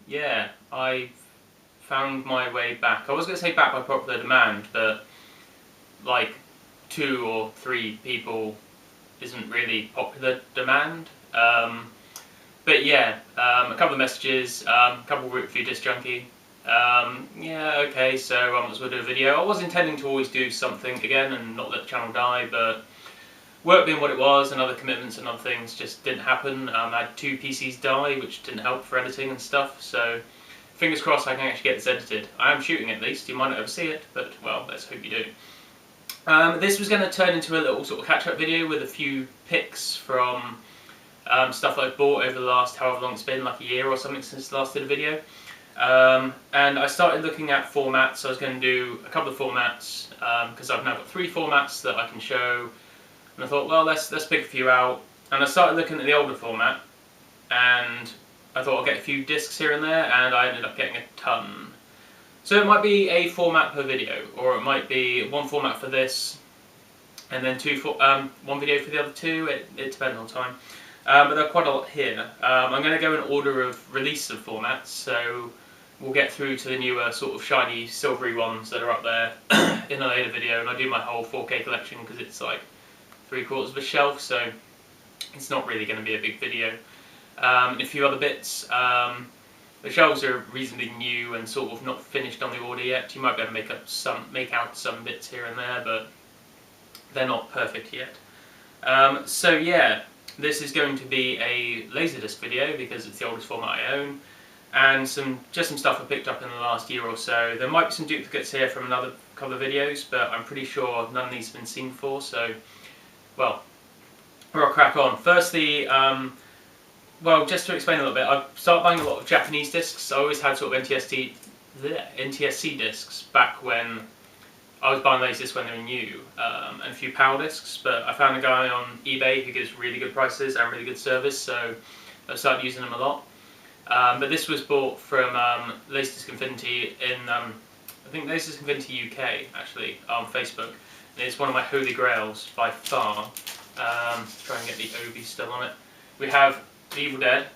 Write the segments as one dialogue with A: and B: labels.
A: Yeah, I found my way back. I was going to say back by popular demand, but like 2 or 3 people isn't really popular demand. But yeah, a couple of messages, a couple of root for Disc Junkie. Yeah, okay, so I might as well do a video. I was intending to always do something again and not let the channel die, but work being what it was and other commitments and other things just didn't happen. I had 2 PCs die, which didn't help for editing and stuff, so fingers crossed I can actually get this edited. I am shooting at least, you might not ever see it, but well, let's hope you do. This was going to turn into a little sort of catch-up video with a few pics from stuff I've bought over the last however long it's been, like a year or something since I last did a video. And I started looking at formats, so I was going to do a couple of formats, because I've now got 3 formats that I can show. And I thought, well, let's pick a few out. And I started looking at the older format, and I thought I'll get a few discs here and there, and I ended up getting a ton. So it might be a format per video, or it might be one format for this, and then one video for the other 2. It depends on time. But there are quite a lot here. I'm going to go in order of release of formats, so we'll get through to the newer sort of shiny silvery ones that are up there in a later video, and I do my whole 4K collection because it's like 3/4 of a shelf, so it's not really going to be a big video. And a few other bits. The shelves are reasonably new and sort of not finished on the order yet. You might be able to make out some bits here and there, but they're not perfect yet. So yeah, this is going to be a Laserdisc video because it's the oldest format I own, and just some stuff I picked up in the last year or so. There might be some duplicates here from another couple of videos, but I'm pretty sure none of these have been seen before, so well, we'll crack on. Firstly, well, just to explain a little bit, I started buying a lot of Japanese discs. I always had sort of NTSC discs back when I was buying Laserdiscs when they were new, and a few PAL discs, but I found a guy on eBay who gives really good prices and really good service, so I started using them a lot. But this was bought from Laserdisc Infinity in, I think Laserdisc Infinity UK, actually, on Facebook. And it's one of my holy grails by far. Try and get the Obi still on it. We have The Evil Dead.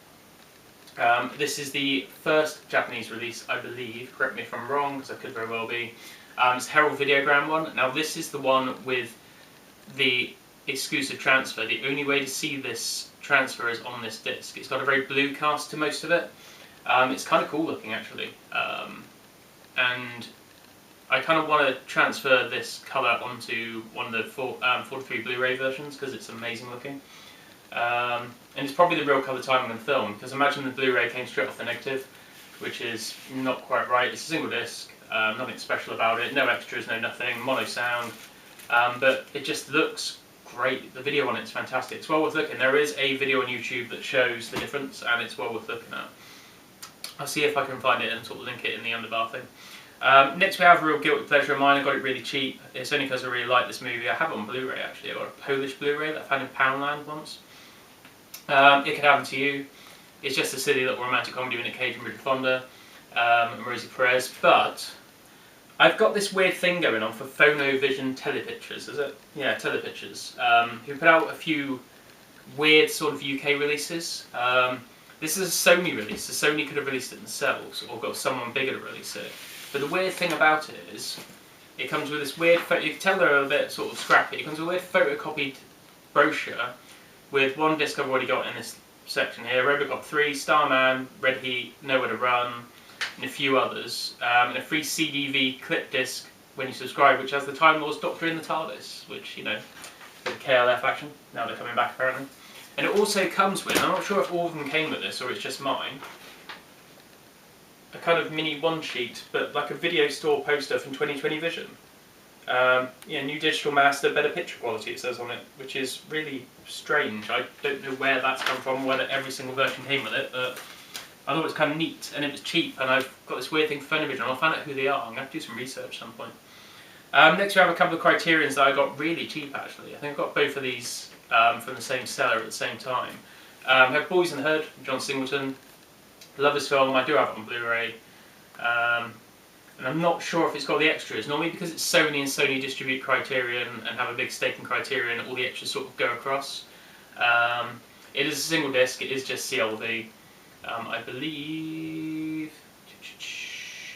A: This is the first Japanese release, I believe. Correct me if I'm wrong, because I could very well be. It's Herald Videogram one. Now this is the one with the exclusive transfer. The only way to see this transfer is on this disc. It's got a very blue cast to most of it. It's kind of cool looking actually. And I kind of want to transfer this colour onto one of the 43 Blu-ray versions because it's amazing looking. And it's probably the real colour time I'm going to film, because imagine the Blu-ray came straight off the negative, which is not quite right. It's a single disc. Nothing special about it, no extras, no nothing, mono sound, but it just looks great. The video on it's fantastic. It's well worth looking. There is a video on YouTube that shows the difference, and it's well worth looking at. I'll see if I can find it and sort of link it in the underbar thing. Next we have a real guilty pleasure of mine. I got it really cheap. It's only because I really like this movie. I have it on Blu-ray actually. I got a Polish Blu-ray that I found in Poundland once. It Could Happen to You. It's just a silly little romantic comedy with Nick Cage and Bridget Fonda and Rosie Perez, but I've got this weird thing going on for Phonovision Telepictures, is it? Yeah, Telepictures, who put out a few weird sort of UK releases. This is a Sony release, so Sony could have released it themselves or got someone bigger to release it. But the weird thing about it is, it comes with this weird, you can tell they're a bit sort of scrappy, it comes with a weird photocopied brochure with one disc I've already got in this section here, Robocop 3, Starman, Red Heat, Nowhere to Run, and a few others, and a free CDV clip disc when you subscribe, which has the Time Lord's Doctor in the TARDIS, which, you know, the KLF action, now they're coming back apparently. And it also comes with, I'm not sure if all of them came with this or it's just mine, a kind of mini one-sheet, but like a video store poster from 2020 Vision. Yeah, new digital master, better picture quality it says on it, which is really strange. I don't know where that's come from, whether every single version came with it, but I thought it was kind of neat, and it was cheap, and I've got this weird thing for Phonovision, and I'll find out who they are. I'm going to have to do some research at some point. Next we have a couple of Criterions that I got really cheap actually. I think I got both of these from the same seller at the same time. I have Boys in the Hood, John Singleton. Love this film, I do have it on Blu-ray. And I'm not sure if it's got the extras. Normally because it's Sony and Sony distribute Criterion and have a big stake in Criterion, all the extras sort of go across. It is a single disc, it is just CLV. I believe,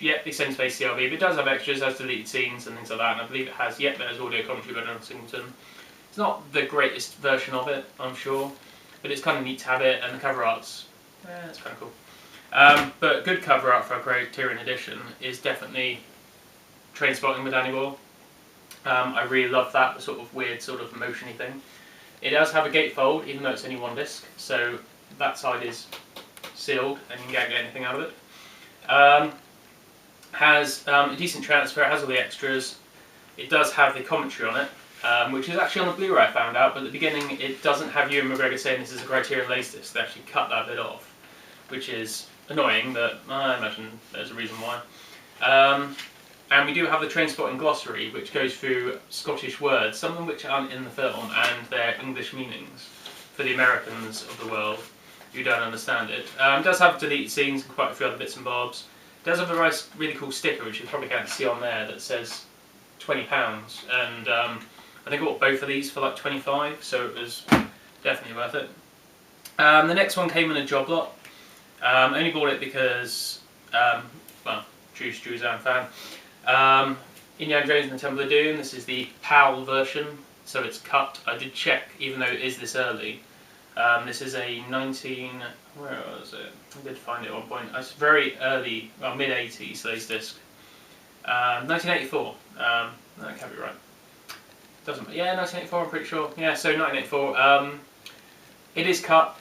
A: yep, extended space CLV, but it does have extras, has deleted scenes and things like that, and I believe it has, yep, there's audio commentary by Donald Singleton. It's not the greatest version of it, I'm sure, but it's kind of neat to have it, and the cover art's, it's kind of cool. But good cover art for a Criterion edition is definitely Trainspotting with Danny Boyle. I really love that, the sort of weird sort of motiony thing. It does have a gatefold, even though it's only one disc, so that side is sealed and you can't get anything out of it. Has a decent transfer, it has all the extras. It does have the commentary on it, which is actually on the Blu-ray I found out, but at the beginning it doesn't have Ewan McGregor saying this is a Criterion Laserdisc. They actually cut that bit off, which is annoying, but I imagine there's a reason why. And we do have the Trainspotting glossary, which goes through Scottish words, some of them which aren't in the film, and their English meanings for the Americans of the world who don't understand it. It does have deleted scenes and quite a few other bits and bobs. It does have a nice, really cool sticker, which you probably can't see on there, that says £20, and I think I bought both of these for like 25, so it was definitely worth it. The next one came in a job lot. I only bought it because, well, Drew's a fan. Indiana Jones and the Temple of Doom, this is the PAL version, so it's cut. I did check, even though it is this early. This is a where was it? I did find it at one point. It's very early, well, mid-80s, Laserdisc. 1984, that can't be right. Doesn't, yeah, 1984, I'm pretty sure. Yeah, so 1984. It is cut,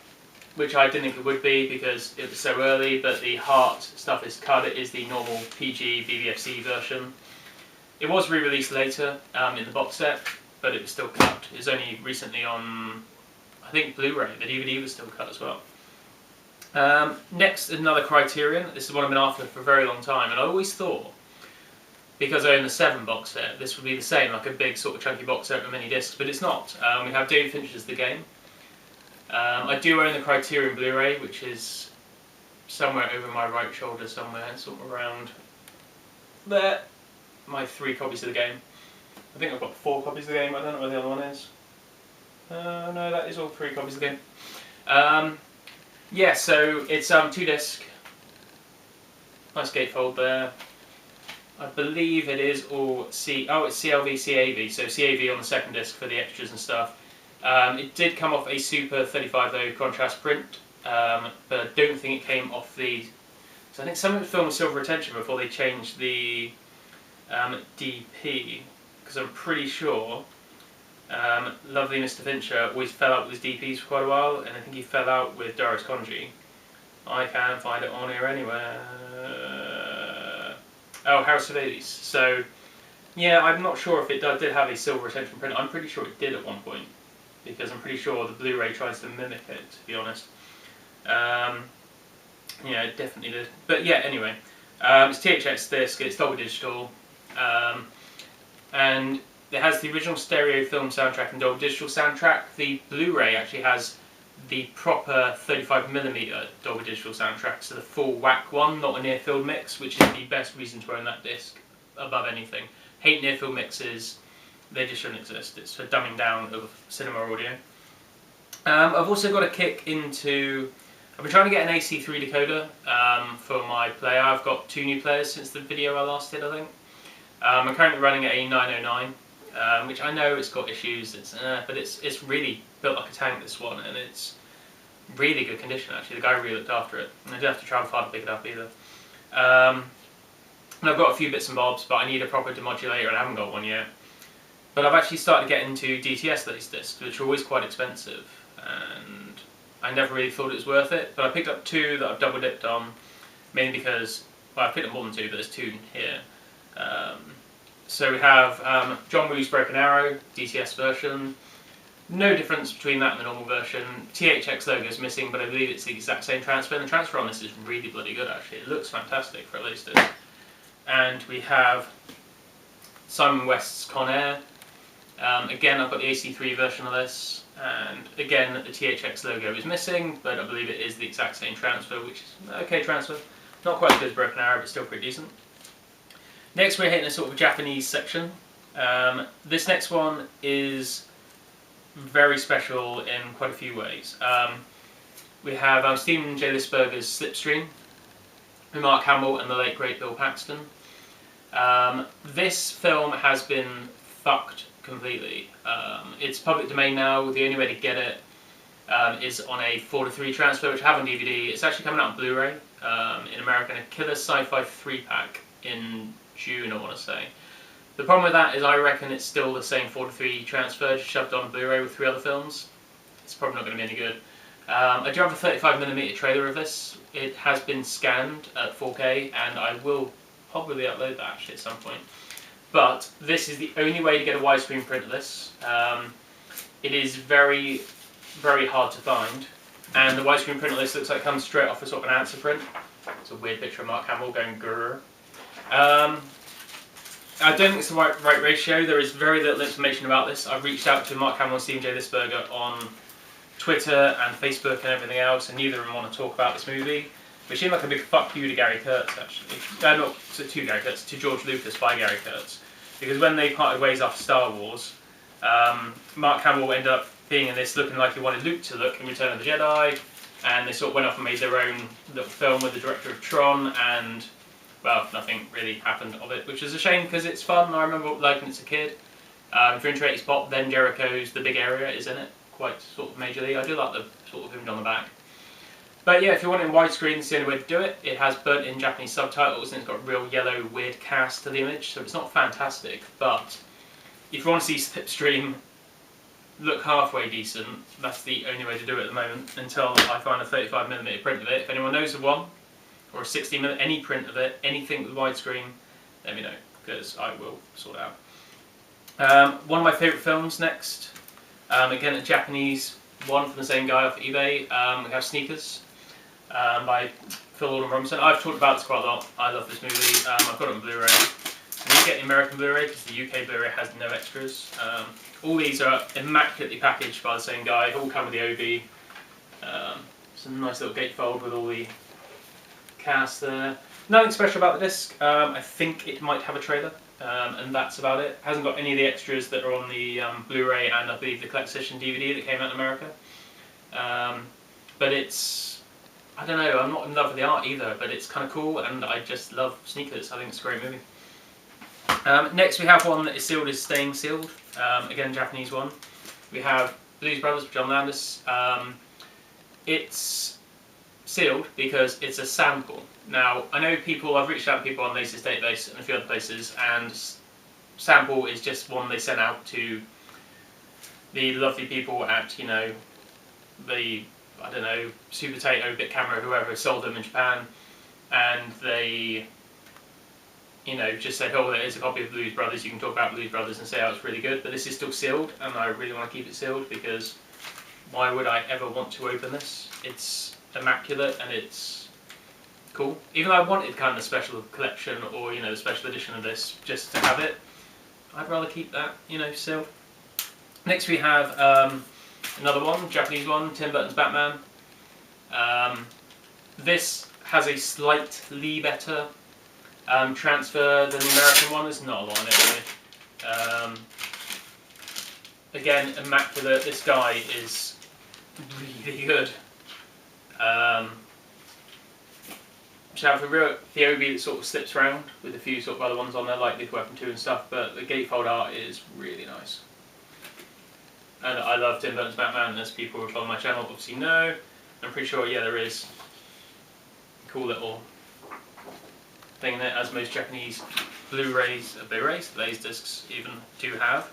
A: which I didn't think it would be because it was so early, but the heart stuff is cut. It is the normal PG BBFC version. It was re-released later in the box set, but it was still cut. It was only recently on, I think, Blu-ray. The DVD was still cut as well. Next, another Criterion. This is one I've been after for a very long time, and I always thought, because I own the 7 box set, this would be the same, like a big sort of chunky box set with many discs, but it's not. We have David Fincher's The Game. I do own the Criterion Blu-ray, which is somewhere over my right shoulder somewhere, sort of around there. My 3 copies of The Game. I think I've got 4 copies of The Game, I don't know where the other one is. No, that is all 3 copies of The Game. Yeah, so it's 2 disc. Nice gatefold there. I believe it is all it's CLV, CAV, so CAV on the 2nd disc for the extras and stuff. It did come off a Super 35 though contrast print, but I don't think it came off the. So I think some of it was filmed with silver retention before they changed the DP, because I'm pretty sure lovely Mr. Fincher always fell out with his DPs for quite a while, and I think he fell out with Doris Conji. I can't find it on here anywhere. Oh, House of Hades. So yeah, I'm not sure if it did have a silver retention print. I'm pretty sure it did at one point, because I'm pretty sure the Blu-ray tries to mimic it, to be honest. Yeah, it definitely did. But yeah, anyway. It's THX disc, it's Dolby Digital, and it has the original stereo film soundtrack and Dolby Digital soundtrack. The Blu-ray actually has the proper 35mm Dolby Digital soundtrack, so the full whack one, not a near-field mix, which is the best reason to own that disc above anything. Hate near-field mixes. They just shouldn't exist. It's for dumbing down of cinema audio. I've also got a kick into. I've been trying to get an AC3 decoder for my player. I've got 2 new players since the video I last did, I think. I'm currently running at a 909, which I know it's got issues, but it's really built like a tank, this one, and it's really good condition actually. The guy really looked after it, and I didn't have to travel far to pick it up either. And I've got a few bits and bobs, but I need a proper demodulator, and I haven't got one yet. But I've actually started to get into DTS Laserdiscs, which are always quite expensive, and I never really thought it was worth it. But I picked up 2 that I've double dipped on, mainly because, well, I picked up more than 2, but there's 2 here. So we have John Woo's Broken Arrow, DTS version. No difference between that and the normal version. THX logo is missing, but I believe it's the exact same transfer. And the transfer on this is really bloody good, actually. It looks fantastic for a Laserdisc. And we have Simon West's Con Air. Again, I've got the AC3 version of this, and again, the THX logo is missing, but I believe it is the exact same transfer, which is an okay transfer. Not quite as good as Broken Arrow, but still pretty decent. Next, we're hitting a sort of Japanese section. This next one is very special in quite a few ways. We have Stephen J. Lisberger's Slipstream, with Mark Hamill and the late great Bill Paxton. This film has been fucked completely. It's public domain now. The only way to get it is on a 4:3 transfer, which I have on DVD. It's actually coming out on Blu-ray in America, and a Killer Sci-Fi 3-pack in June, I want to say. The problem with that is I reckon it's still the same 4:3 transfer, just shoved on Blu-ray with 3 other films. It's probably not going to be any good. I do have a 35mm trailer of this. It has been scanned at 4K, and I will probably upload that actually at some point. But this is the only way to get a widescreen print of this. It is very, very hard to find, and the widescreen print of this looks like it comes straight off a sort of an answer print. It's a weird picture of Mark Hamill going grrr. I don't think it's the right ratio. There is very little information about this. I've reached out to Mark Hamill and Stephen J. Lisberger on Twitter and Facebook and everything else, and neither of them want to talk about this movie, which seemed like a big fuck you to Gary Kurtz, actually. Not to Gary Kurtz, to George Lucas by Gary Kurtz. Because when they parted ways after Star Wars, Mark Hamill ended up being in this looking like he wanted Luke to look in Return of the Jedi, and they sort of went off and made their own little film with the director of Tron, and, well, nothing really happened of it, which is a shame because it's fun. I remember liking it as a kid. If you're into 80s pop, then Jericho's The Big Area is in it, quite sort of majorly. I do like the sort of image on the back. But yeah, if you want it in widescreen, it's the only way to do it. It has burnt in Japanese subtitles, and it's got a real yellow, weird cast to the image, so it's not fantastic. But if you want to see Slipstream look halfway decent, that's the only way to do it at the moment, until I find a 35mm print of it. If anyone knows of one, or a 60mm, any print of it, anything with widescreen, let me know, because I will sort it out. One of my favourite films next, again a Japanese one from the same guy off eBay. We have Sneakers by Phil Alden Robinson. I've talked about this quite a lot. I love this movie. I've got it on Blu-ray. I need to get the American Blu-ray because the UK Blu-ray has no extras. All these are immaculately packaged by the same guy. All come with the OB. It's a nice little gatefold with all the cast there. Nothing special about the disc. I think it might have a trailer, and that's about it. Hasn't got any of the extras that are on the Blu-ray and I believe the collector's edition DVD that came out in America. But it's, I don't know, I'm not in love with the art either, but it's kind of cool, and I just love Sneakers. I think it's a great movie. Next we have one that is sealed is staying sealed. Again, Japanese one. We have Blues Brothers by John Landis. It's sealed because it's a sample. Now, I know people, I've reached out to people on Laserdisc database and a few other places, and sample is just one they sent out to the lovely people at, you know, the, I don't know, Super Tato, Bit Camera, whoever sold them in Japan, and they, you know, just said, oh, there is a copy of Blues Brothers, you can talk about Blues Brothers and say, oh, it's really good, but this is still sealed, and I really want to keep it sealed, because why would I ever want to open this? It's immaculate, and it's cool. Even though I wanted kind of a special collection, or, you know, the special edition of this, just to have it, I'd rather keep that, you know, sealed. Next we have another one, Japanese one, Tim Burton's Batman. This has a slightly better transfer than the American one. There's not a lot on it really. Again, immaculate. This guy is really good. Shout out for the OB that sort of slips around with a few sort of other ones on there, like Lethal Weapon 2 and stuff, but the gatefold art is really nice. And I love Tim Burton's Batman, as people who follow my channel obviously know. I'm pretty sure, yeah, there is a cool little thing there, as most Japanese Blu-rays, Laserdiscs even do have.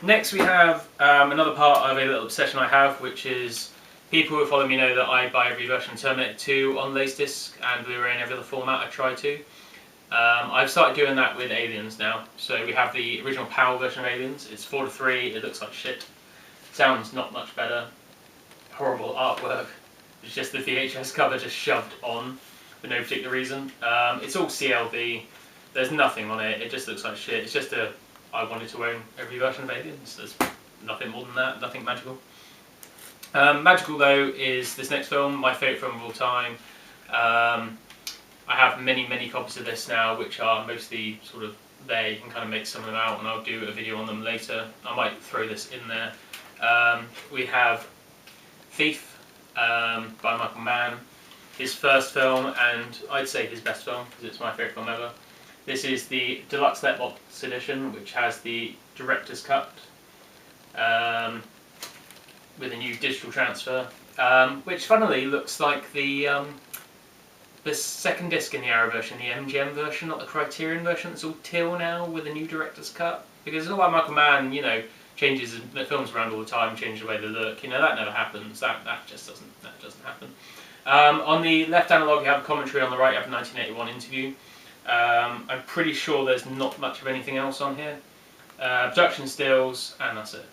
A: Next we have another part of a little obsession I have, which is people who follow me know that I buy every version of Terminator 2 on Laserdisc and Blu-ray and every other format I try to. I've started doing that with Aliens now. So we have the original PAL version of Aliens. It's 4:3, it looks like shit. Sounds not much better. Horrible artwork. It's just the VHS cover just shoved on for no particular reason. It's all CLV. There's nothing on it. It just looks like shit. It's just I wanted to own every version of Aliens. There's nothing more than that. Nothing magical. Magical though is this next film, my favourite film of all time. I have many copies of this now, which are mostly sort of there. You can kind of make some of them out, and I'll do a video on them later. I might throw this in there. We have Thief by Michael Mann. His first film, and I'd say his best film because it's my favourite film ever. This is the Deluxe Letbox edition, which has the director's cut with a new digital transfer, which funnily looks like the second disc in the Arrow version, the MGM version, not the Criterion version. It's all teal now with a new director's cut. Because it's not like Michael Mann, changes the films around all the time, changes the way they look. That never happens. That just doesn't happen. On the left analog, you have a commentary. On the right, you have a 1981 interview. I'm pretty sure there's not much of anything else on here. Production stills, and that's it.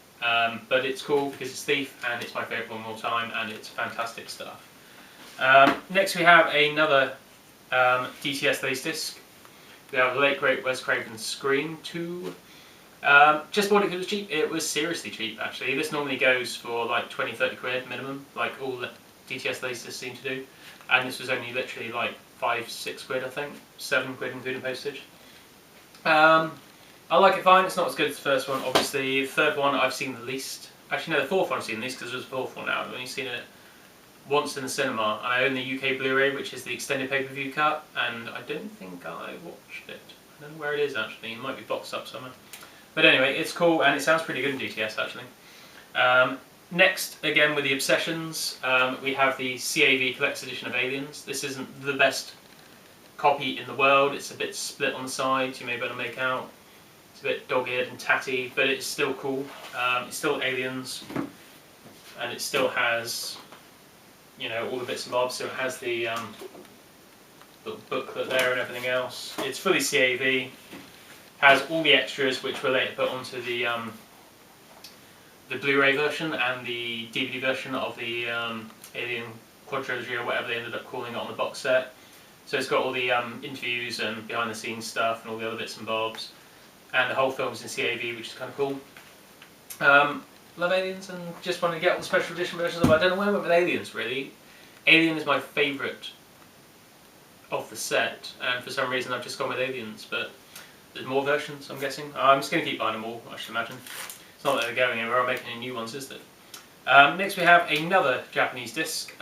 A: But it's cool because it's Thief, and it's my favourite one of all time, and it's fantastic stuff. Next we have another DTS Laserdisc. We have the late great Wes Craven's Scream 2. Just bought it because it was cheap. It was seriously cheap actually. This normally goes for like 20-30 quid minimum, like all the DTS Laserdiscs seem to do. And this was only literally like 5-6 quid I think, 7 quid including postage. I like it fine. It's not as good as the first one obviously. The third one I've seen the least. Actually no, the fourth one I've seen the least because there's a fourth one now. I've only seen it once in the cinema, and I own the UK Blu-ray, which is the extended pay-per-view cut, and I don't think I watched it. I don't know where it is actually. It might be boxed up somewhere. But anyway, it's cool, and it sounds pretty good in DTS actually. Next, again with the Obsessions, we have the CAV Collector's Edition of Aliens. This isn't the best copy in the world. It's a bit split on the sides. You may better make out. It's a bit dog-eared and tatty, but it's still cool. It's still Aliens, and it still has, all the bits and bobs. So it has the little booklet there and everything else. It's fully CAV. Has all the extras which were later put onto the Blu-ray version and the DVD version of the Alien Quadrilogy or whatever they ended up calling it on the box set. So it's got all the interviews and behind-the-scenes stuff and all the other bits and bobs, and the whole film's in CAV, which is kind of cool. Love Aliens and just want to get all the special edition versions of it. I don't know where I went with Aliens really. Alien is my favourite of the set, and for some reason I've just gone with Aliens, but there's more versions, I'm guessing. I'm just going to keep buying them all, I should imagine. It's not that they're going anywhere or making any new ones, is there? Next we have another Japanese disc.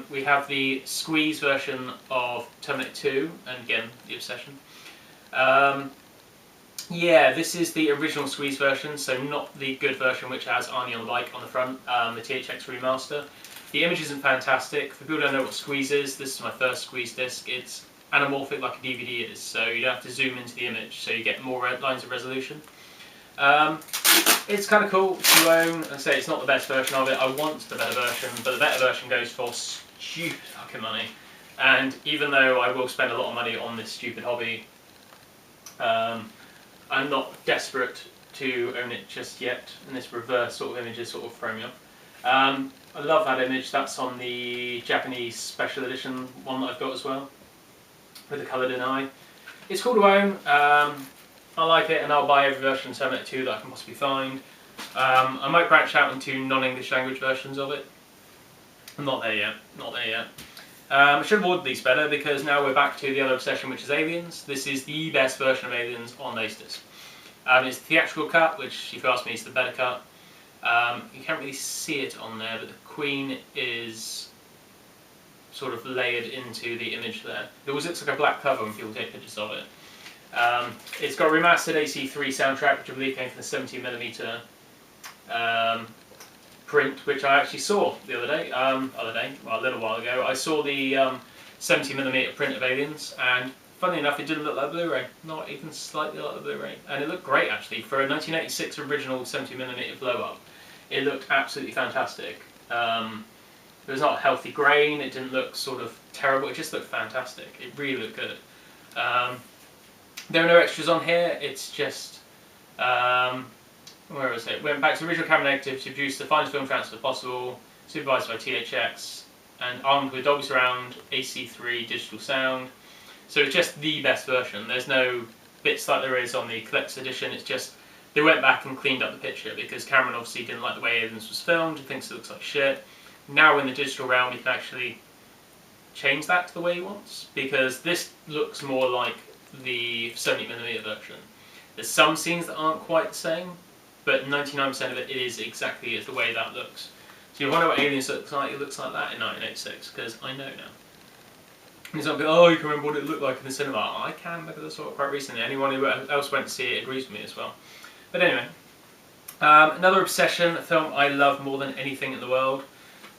A: We have the Squeeze version of Terminator 2, and again, the Obsession. Yeah, this is the original Squeeze version, so not the good version which has Arnie on the bike on the front, the THX remaster. The image isn't fantastic. For people who don't know what Squeeze is, this is my first Squeeze disc. It's anamorphic like a DVD is, so you don't have to zoom into the image, so you get more lines of resolution. It's kind of cool to own. I say it's not the best version of it. I want the better version, but the better version goes for stupid fucking money. And even though I will spend a lot of money on this stupid hobby, I'm not desperate to own it just yet. And this reverse sort of image is sort of throwing me off. I love that image. That's on the Japanese special edition one that I've got as well, with the coloured in eye. It's cool to own. I like it, and I'll buy every version of Terminator 2 that I can possibly find. I might branch out into non-English language versions of it. I'm not there yet. Not there yet. I should have ordered these better because now we're back to the other obsession, which is Aliens. This is the best version of Aliens on Laserdisc. It's the theatrical cut, which, if you ask me, is the better cut. You can't really see it on there, but the Queen is sort of layered into the image there. It always looks like a black cover when people take pictures of it. It's got a remastered AC3 soundtrack, which I believe came from the 70mm print, which I actually saw the other day. Well, a little while ago. I saw the 70mm print of Aliens, and funnily enough, it didn't look like a Blu-ray. Not even slightly like a Blu-ray. And it looked great, actually. For a 1986 original 70mm blow-up, it looked absolutely fantastic. It was not a healthy grain, it didn't look sort of terrible, it just looked fantastic. It really looked good. There are no extras on here, it's just, where was it? Went back to the original camera negative to produce the finest film transfer possible, supervised by THX, and armed with Dolby Surround, AC3 digital sound. So it's just the best version. There's no bits like there is on the collector's edition, it's just, they went back and cleaned up the picture because Cameron obviously didn't like the way Aliens was filmed, he thinks it looks like shit. Now in the digital realm you can actually change that to the way he wants, because this looks more like the 70mm version. There's some scenes that aren't quite the same, but 99% of it is exactly as the way that looks. So you wonder what Aliens looks like? It looks like that in 1986, because I know now. And it's not going, oh, you can remember what it looked like in the cinema. I can, because I saw it quite recently. Anyone who else went to see it agrees with me as well. But anyway, another obsession, a film I love more than anything in the world.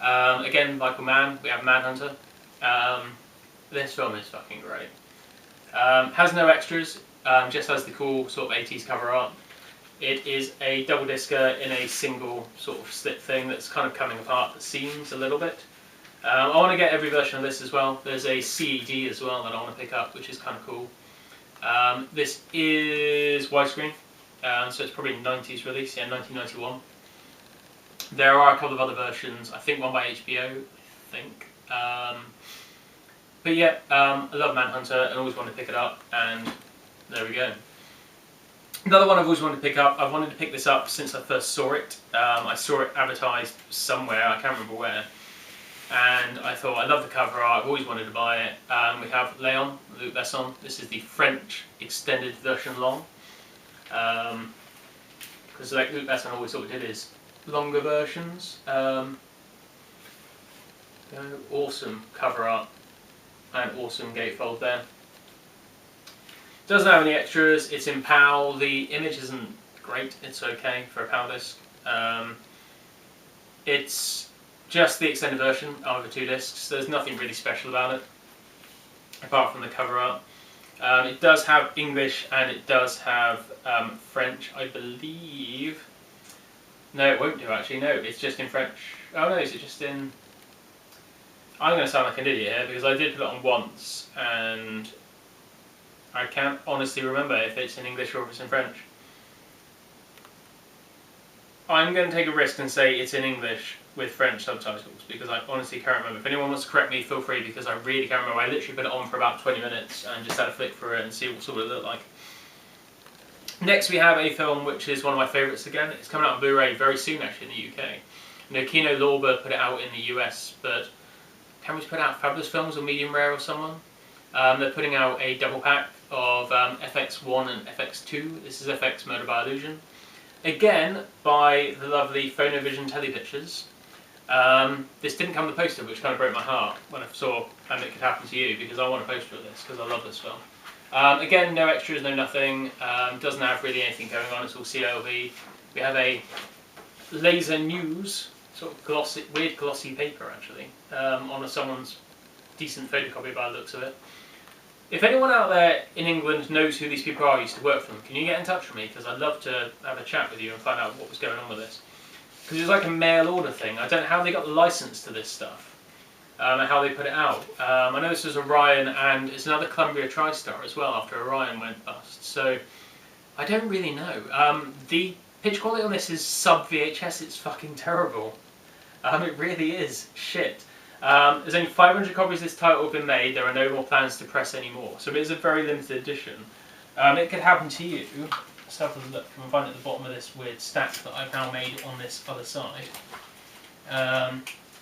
A: Again, Michael Mann, we have Manhunter. This film is fucking great. Has no extras, just has the cool sort of 80s cover art. It is a double discer in a single sort of slip thing that's kind of coming apart the seams a little bit. I want to get every version of this as well. There's a CED as well that I want to pick up, which is kind of cool. This is widescreen, so it's probably 90s release, yeah, 1991. There are a couple of other versions, I think one by HBO, I think. But yeah, I love Manhunter and always wanted to pick it up, and there we go. Another one I've always wanted to pick up, I've wanted to pick this up since I first saw it. I saw it advertised somewhere, I can't remember where. And I thought, I love the cover art, I've always wanted to buy it. We have Leon, Luc Besson. This is the French extended version long. Because like Luc Besson always sort of did his longer versions. Awesome cover art and awesome gatefold there. Doesn't have any extras, it's in PAL. The image isn't great, it's okay for a PAL disc. It's just the extended version over 2 discs. There's nothing really special about it, apart from the cover art. It does have English and it does have French, I believe. No, it won't do actually, no, it's just in French. Oh no, is it just in... I'm going to sound like an idiot here because I did put it on once and I can't honestly remember if it's in English or if it's in French. I'm going to take a risk and say it's in English with French subtitles because I honestly can't remember. If anyone wants to correct me, feel free, because I really can't remember. I literally put it on for about 20 minutes and just had a flick through it and see what sort of it looked like. Next we have a film which is one of my favourites again. It's coming out on Blu-ray very soon actually in the UK. You know, Kino Lorber put it out in the US, but Camry's put out Fabulous Films or Medium Rare or someone. They're putting out a double pack of FX1 and FX2. This is FX Murder by Illusion. Again, by the lovely Phonovision Telepictures. This didn't come with a poster, which kind of broke my heart when I saw And It Could Happen to You, because I want a poster of this, because I love this film. Again, no extras, no nothing, doesn't have really anything going on, it's all CLV. We have a Laser News, sort of glossy, weird glossy paper actually, on someone's decent photocopy by the looks of it. If anyone out there in England knows who these people are, used to work for them, can you get in touch with me? Because I'd love to have a chat with you and find out what was going on with this. Because it was like a mail order thing. I don't know how they got the license to this stuff and how they put it out. I know this was Orion and it's another Columbia TriStar as well after Orion went bust. So I don't really know. The pitch quality on this is sub VHS. It's fucking terrible. It really is shit. There's only 500 copies of this title have been made. There are no more plans to press anymore. So it is a very limited edition. It Could Happen to You. Let's have a look. You can find it at the bottom of this weird stack that I've now made on this other side.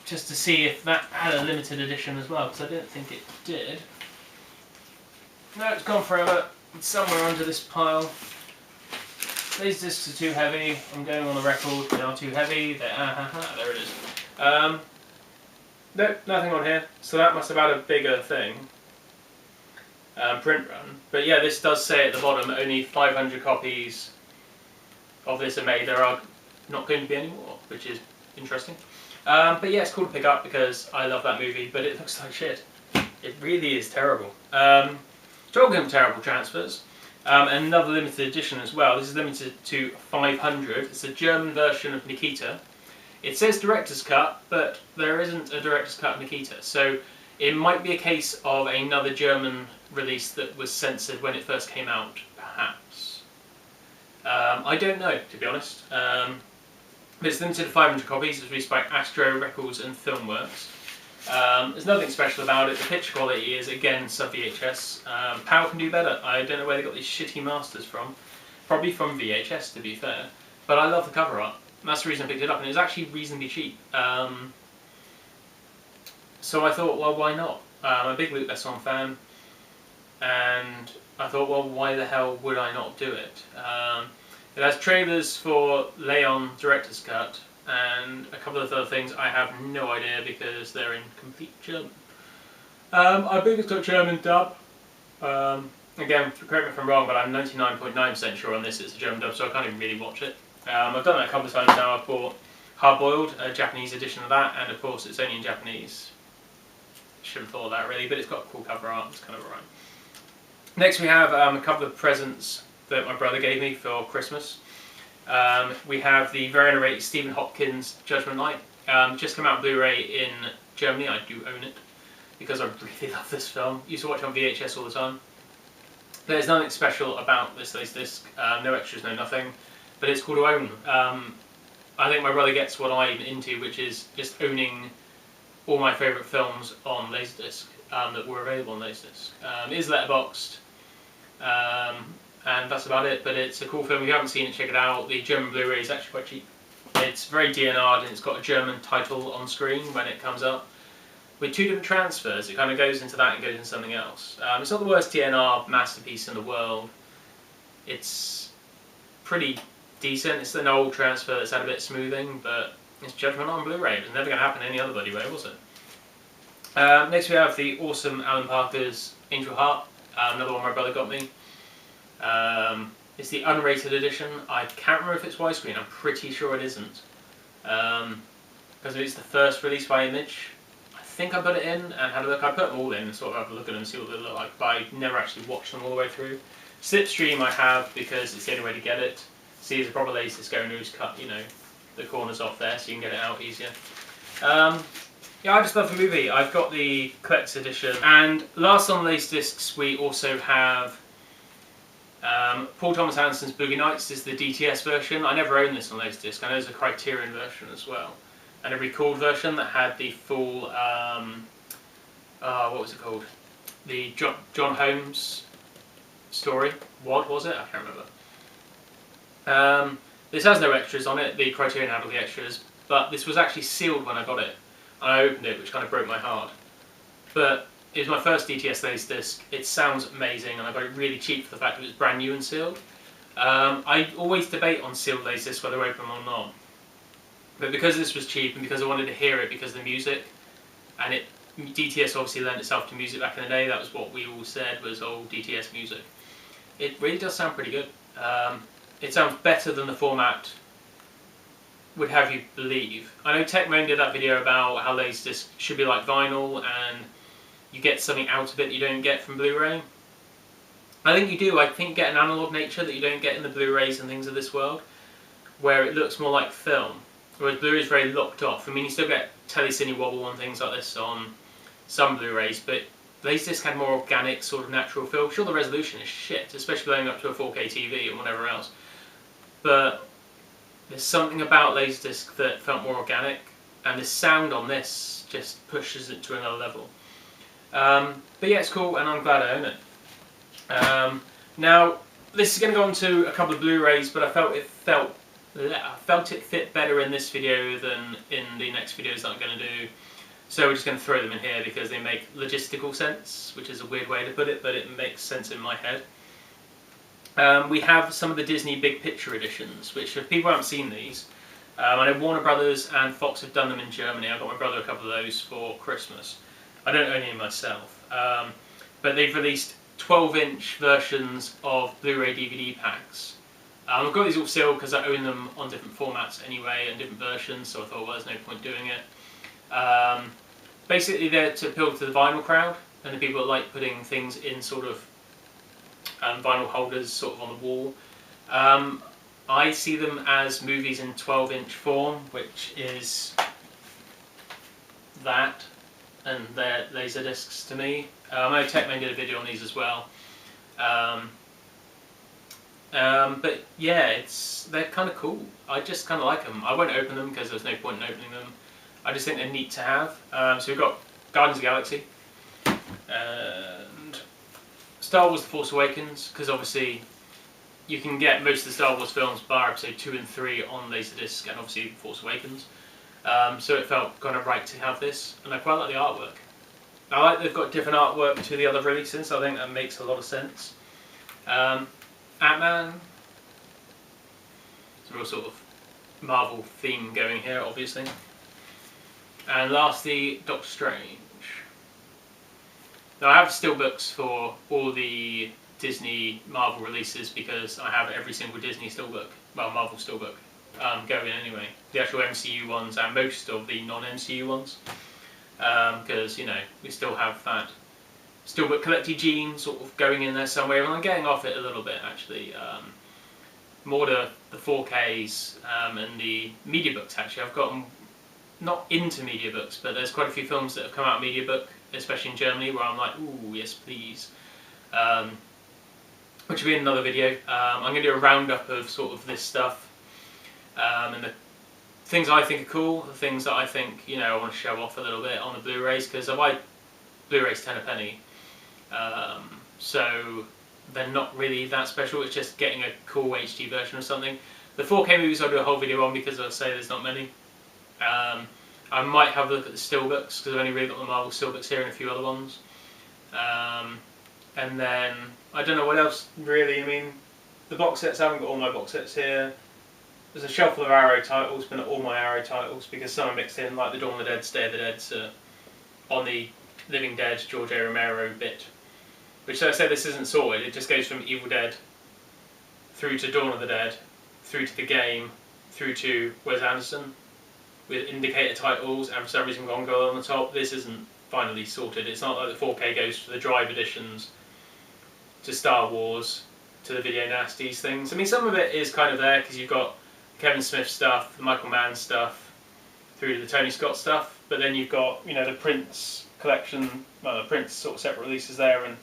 A: Just to see if that had a limited edition as well, because I didn't think it did. No, it's gone forever. It's somewhere under this pile. These discs are too heavy. I'm going on the record. They are too heavy. There it is. No, nothing on here. So that must have had a bigger thing. Print run. But yeah, this does say at the bottom only 500 copies of this are made. There are not going to be any more, which is interesting. But yeah, it's cool to pick up because I love that movie, but it looks like shit. It really is terrible. Talking of terrible transfers, another limited edition as well. This is limited to 500. It's a German version of Nikita. It says director's cut, but there isn't a director's cut of Nikita. So it might be a case of another German release that was censored when it first came out, perhaps. I don't know, to be honest. But it's limited to 500 copies. It's released by Astro Records and Filmworks. There's nothing special about it. The picture quality is, again, sub-VHS. PAL can do better. I don't know where they got these shitty masters from. Probably from VHS, to be fair. But I love the cover art. And that's the reason I picked it up. And it was actually reasonably cheap. So I thought, well, why not? I'm a big Luc Besson fan. And I thought, well, why the hell would I not do it? It has trailers for Leon Director's Cut, and a couple of other things I have no idea because they're in complete German. I believe it's got German dub. Again, correct me if I'm wrong, but I'm 99.9% sure on this it's a German dub, so I can't even really watch it. I've done that a couple of times now. I've bought Hard Boiled, a Japanese edition of that, and of course it's only in Japanese. Should have thought of that really, but it's got cool cover art, it's kind of alright. Next we have a couple of presents that my brother gave me for Christmas. We have the very underrated Stephen Hopkins Judgment Night. Just come out on Blu-ray in Germany. I do own it because I really love this film. Used to watch it on VHS all the time. There's nothing special about this Laserdisc. No extras, no nothing. But it's cool to own. I think my brother gets what I'm into, which is just owning all my favourite films on Laserdisc that were available on Laserdisc. It is letterboxed. And that's about it, but it's a cool film. If you haven't seen it, check it out. The German Blu-ray is actually quite cheap. It's very DNR'd and it's got a German title on screen when it comes up. With 2 different transfers, it kind of goes into that and goes into something else. It's not the worst DNR masterpiece in the world. It's pretty decent. It's an old transfer that's had a bit of smoothing, but it's Judgment on Blu-ray. It was never going to happen any other bloody way, was it? Next we have the awesome Alan Parker's Angel Heart, another one my brother got me. It's the unrated edition. I can't remember if it's widescreen. I'm pretty sure it isn't. Because it's the first release by Image. I think I put it in and had a look. I put them all in and sort of have a look at them and see what they look like, but I never actually watched them all the way through. Slipstream I have because it's the only way to get it. See, as a proper Laserdisc owner who's cut, you know, the corners off there so you can get it out easier. Yeah, I just love the movie. I've got the collector's edition. And last on Laserdiscs we also have Paul Thomas Anderson's Boogie Nights. Is the DTS version. I never owned this on Laserdisc. I know there's a Criterion version as well. And a recalled version that had the full, what was it called? The John Holmes story. What was it? I can't remember. This has no extras on it. The Criterion had all the extras. But this was actually sealed when I got it. And I opened it, which kind of broke my heart. But it was my first DTS Laserdisc. It sounds amazing, and I got it really cheap for the fact that it was brand new and sealed. I always debate on sealed Laserdiscs, whether I open them or not. But because this was cheap, and because I wanted to hear it because of the music, and DTS obviously lent itself to music back in the day, that was what we all said was old DTS music. It really does sound pretty good. It sounds better than the format would have you believe. I know Techmoan did that video about how Laserdisc should be like vinyl, and you get something out of it that you don't get from Blu-ray. I think you do. I think you get an analog nature that you don't get in the Blu-rays and things of this world, where it looks more like film. Whereas Blu-ray is very locked off. I mean, you still get telecine wobble and things like this on some Blu-rays, but Laserdisc had more organic, sort of natural feel. Sure, the resolution is shit, especially going up to a 4K TV and whatever else. But there's something about Laserdisc that felt more organic, and the sound on this just pushes it to another level. But yeah, it's cool, and I'm glad I own it. Now, this is going to go on to a couple of Blu-rays, but I felt it fit better in this video than in the next videos that I'm going to do. So we're just going to throw them in here because they make logistical sense, which is a weird way to put it, but it makes sense in my head. We have some of the Disney Big Picture editions, which if people haven't seen these, I know Warner Brothers and Fox have done them in Germany. I got my brother a couple of those for Christmas. I don't own any myself, but they've released 12-inch versions of Blu-ray DVD packs. I've got these all sealed because I own them on different formats anyway and different versions, so I thought, well, there's no point doing it. Basically, they're to appeal to the vinyl crowd and the people that like putting things in sort of vinyl holders sort of on the wall. I see them as movies in 12-inch form, which is that, and they're Laserdiscs to me. I know Techman did a video on these as well. But yeah, they're kind of cool. I just kind of like them. I won't open them because there's no point in opening them. I just think they're neat to have. So we've got Guardians of the Galaxy and Star Wars The Force Awakens, because obviously you can get most of the Star Wars films bar episode 2 and 3 on Laserdisc, and obviously The Force Awakens. So it felt kind of right to have this, and I quite like the artwork. I like they've got different artwork to the other releases, so I think that makes a lot of sense. Ant-Man, it's a real sort of Marvel theme going here, obviously. And lastly, Doctor Strange. Now I have steelbooks for all the Disney Marvel releases because I have every single Disney steelbook, well, Marvel steelbook, going anyway. The actual MCU ones and most of the non-MCU ones. Because, you know, we still have that steelbook collecty gene sort of going in there somewhere, and I'm getting off it a little bit actually. More the 4Ks and the media books actually. I've gotten not into media books, but there's quite a few films that have come out of media book, especially in Germany, where I'm like, ooh, yes please. Which will be in another video. I'm going to do a roundup of sort of this stuff, and the things I think are cool, the things that I think, you know, I want to show off a little bit on the Blu-rays, because I buy Blu-rays 10 a penny, so they're not really that special. It's just getting a cool HD version of something. The 4K movies I'll do a whole video on because I'll say there's not many. I might have a look at the steelbooks because I've only really got the Marvel steelbooks here and a few other ones. And then I don't know what else really. I mean, the box sets, I haven't got all my box sets here. There's a shelf full of Arrow titles, but not all my Arrow titles because some are mixed in, like the Dawn of the Dead, Day of the Dead, on the Living Dead George A. Romero bit. Which, so I said, this isn't sorted. It just goes from Evil Dead through to Dawn of the Dead, through to the game, through to Wes Anderson, with indicator titles, and for some reason gone gold on the top. This isn't finally sorted. It's not like the 4K goes to the drive editions, to Star Wars, to the Video Nasties things. I mean, some of it is kind of there because you've got Kevin Smith stuff, the Michael Mann stuff, through to the Tony Scott stuff, but then you've got, you know, the Prince collection, well, the Prince sort of separate releases there, and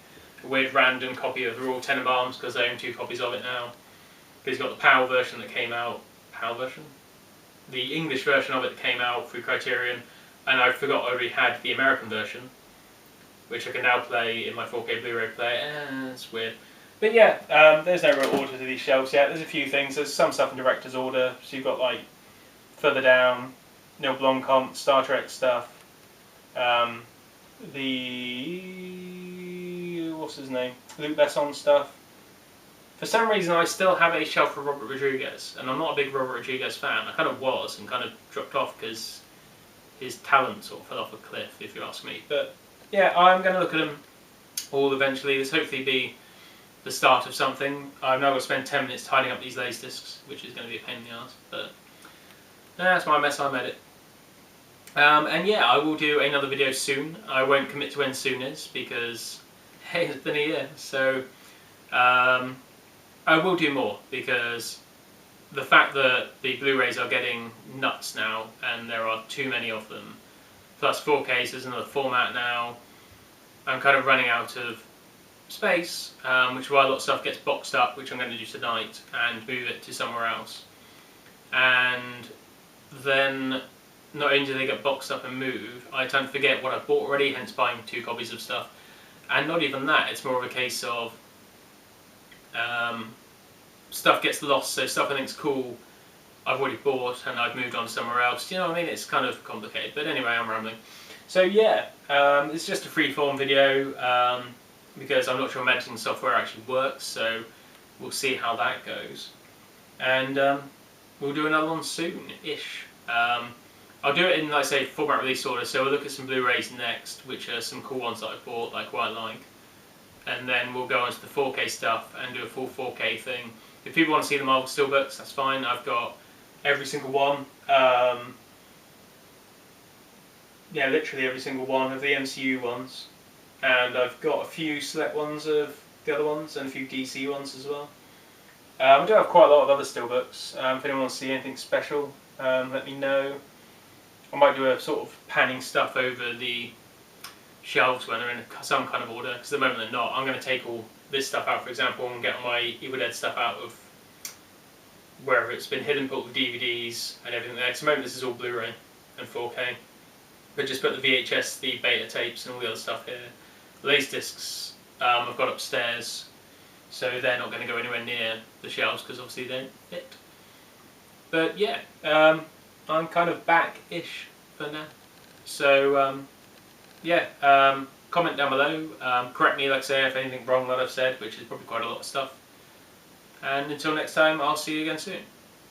A: a weird random copy of The Royal Tenenbaums because they own 2 copies of it now. Because you've got the PAL version that came out, PAL version? The English version of it that came out through Criterion, and I forgot I already had the American version, which I can now play in my 4K Blu-ray player. It's weird. But yeah, there's no real order to these shelves yet. There's a few things. There's some stuff in director's order. So you've got, like, further down, Neil Blomkamp, Star Trek stuff. What's his name? Luc Besson stuff. For some reason I still have a shelf for Robert Rodriguez, and I'm not a big Robert Rodriguez fan. I kind of was, and kind of dropped off because his talent sort of fell off a cliff, if you ask me. But yeah, I'm going to look at them all eventually. This hopefully be the start of something. I've now got to spend 10 minutes tidying up these Laserdiscs, which is going to be a pain in the ass, but that's my mess I made it. And yeah, I will do another video soon. I won't commit to when soon is, because hey, it's been a year, so I will do more, because the fact that the Blu-rays are getting nuts now, and there are too many of them, plus 4Ks is another format now, I'm kind of running out of space, which is why a lot of stuff gets boxed up, which I'm going to do tonight, and move it to somewhere else. And then not only do they get boxed up and move, I tend to forget what I've bought already, hence buying 2 copies of stuff. And not even that, it's more of a case of stuff gets lost, so stuff I think's cool I've already bought and I've moved on somewhere else. Do you know what I mean? It's kind of complicated, but anyway, I'm rambling. So yeah, it's just a freeform video because I'm not sure my editing software actually works, so we'll see how that goes. And we'll do another one soon-ish. I'll do it in, like I say, format release order, so we'll look at some Blu-rays next, which are some cool ones that I've bought that I quite like. And then we'll go on to the 4K stuff and do a full 4K thing. If people want to see the Marvel Steelbooks, that's fine. I've got every single one. Yeah, literally every single one of the MCU ones. And I've got a few select ones of the other ones, and a few DC ones as well. I do have quite a lot of other Steelbooks. If anyone wants to see anything special, let me know. I might do a sort of panning stuff over the shelves when they're in some kind of order, because at the moment they're not. I'm going to take all this stuff out, for example, and get all my Evil Dead stuff out of wherever it's been hidden, put all the DVDs and everything there. Because at the moment this is all Blu-ray and 4K. But just put the VHS, the beta tapes and all the other stuff here. Laserdiscs I've got upstairs, so they're not going to go anywhere near the shelves because obviously they don't fit. But yeah, I'm kind of back-ish for now. So yeah, comment down below, correct me, like I say, if anything wrong that I've said, which is probably quite a lot of stuff. And until next time, I'll see you again soon.